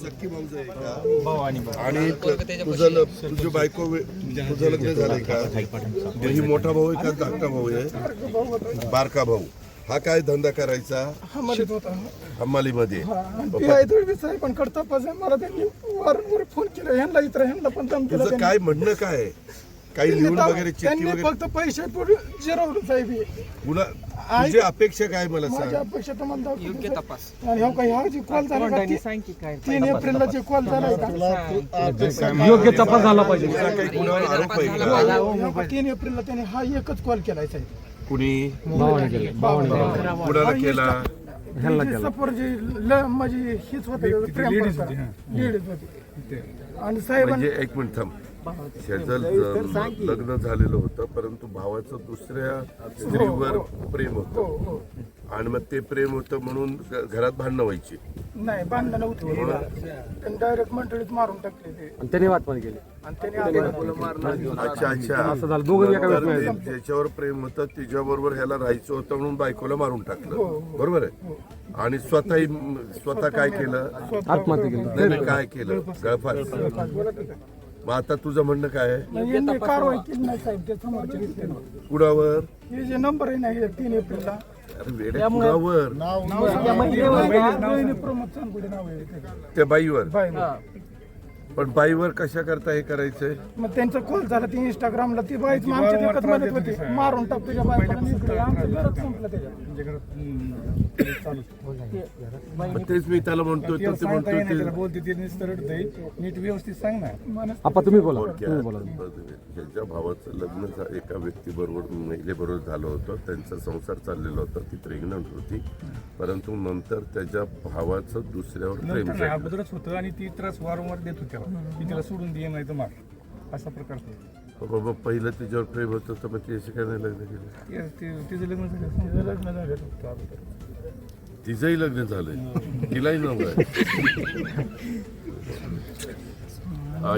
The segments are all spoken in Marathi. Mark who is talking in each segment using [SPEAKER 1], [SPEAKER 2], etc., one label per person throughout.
[SPEAKER 1] सख्खी भाऊज आहे का? आणि तुझी बायको तुझं लग्न झालंय का? ही मोठा भाऊ आहे का धाकटा भाऊ आहे? बारका भाऊ. हा काय धंदा करायचा? हमालीमध्ये.
[SPEAKER 2] पण करता मला त्यांनी वारंवार फोन केला ह्यांना इतर ह्यांना पण
[SPEAKER 1] तुझं काय म्हणणं काय? काही लिहून वगैरे चिठ्ठी वगैरे?
[SPEAKER 2] फक्त पैसे जिरवलं साहेब.
[SPEAKER 1] तुझी अपेक्षा काय मला सांग?
[SPEAKER 2] अपेक्षा तर मला योग्य तपास. आणि हो काही हा जी कॉल झाला 3 एप्रिलला जे कॉल झाला
[SPEAKER 3] योग्य तपास झाला पाहिजे.
[SPEAKER 1] काही कुणावर आरोप आहे का?
[SPEAKER 2] 3 एप्रिलला त्याने हा एकच कॉल केलाय साहेब.
[SPEAKER 1] कुणी
[SPEAKER 3] भावाने केलं.
[SPEAKER 1] कुणाला केला?
[SPEAKER 2] म्हणजे हीच होते लेडीज होती. आणि साहेब
[SPEAKER 1] म्हणजे एक मिनिट थांब. शेजल लग्न झालेलं होतं परंतु भावाचं दुसऱ्या स्त्रीवर प्रेम होतं आणि मग ते प्रेम होतं म्हणून घरात भांडणं व्हायची.
[SPEAKER 2] नाही भांडणं नव्हती. त्यांनी डायरेक्ट मंडळीत मारून टाकले ते.
[SPEAKER 3] आणि त्याने वाटपात केली.
[SPEAKER 2] आणि त्याने
[SPEAKER 1] अच्छा
[SPEAKER 3] असं झालं. दोघं एका वेळेस
[SPEAKER 1] ज्याच्यावर प्रेम होतं तिच्याबरोबर ह्याला राहायचं होतं म्हणून बायकोला मारून टाकलं. बरोबर आहे. आणि स्वतः काय केलं?
[SPEAKER 3] आत्महत्या केली.
[SPEAKER 1] नाही काय केलं? गळफास. मग आता तुझं म्हणणं काय आहे?
[SPEAKER 2] यांनी कारवाई केली नाही साहेब. ते समोरच्या
[SPEAKER 1] कुणावर?
[SPEAKER 2] हे जे नंबर आहे ना 3 एप्रिलला
[SPEAKER 1] अरे वेड्या कुणावर?
[SPEAKER 2] प्रमोद चांदगुडे नाव आहे
[SPEAKER 1] त्या बाईवर. पण बाईवर कशा करता हे करायचंय?
[SPEAKER 2] मग त्यांचा कॉल झाला ती इंस्टाग्रामला. ती बाईच आमच्या देखत म्हणत होती मारून टाक तुझ्या बायकोला. आमचं घरात संपलं त्याच्या.
[SPEAKER 1] तेच मी त्याला म्हणतोय तर ते म्हणतोय
[SPEAKER 2] नीट व्यवस्थित सांग ना.
[SPEAKER 3] आपण तुम्ही बोला.
[SPEAKER 1] ज्याच्या भावाचं लग्न एका व्यक्तीबरोबर महिलेबरोबर झालं होतं. त्यांचा संसार चाललेला होता. ती प्रेग्नंट होती परंतु नंतर त्याच्या भावाचं दुसऱ्यावर प्रेम झालं.
[SPEAKER 4] अगोदरच होतं आणि ती त्रास वारंवार देत होत्या. ती तिला सोडून दे नाही तर मार असा प्रकार होता.
[SPEAKER 1] बाबा पहिलं तिच्यावर प्रेम होतं तर मग तिच्याशी काय नाही लग्न केलं?
[SPEAKER 4] तिचं लग्न झालं.
[SPEAKER 1] तिचंही लग्न झालंय. तिलाही नव्हतं.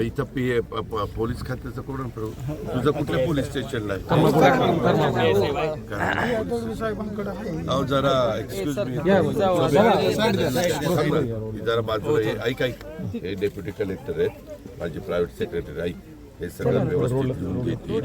[SPEAKER 1] इथं पोलीस खात्याचं कोण तुझं कुठल्या पोलीस स्टेशनला आहे? जरा एक्सक्यूज मी जरा बाजूला ऐक. हे डेप्युटी कलेक्टर आहेत माझे प्रायव्हेट सेक्रेटरी. ऐक हे सगळं व्यवस्थित घेऊन घेतील.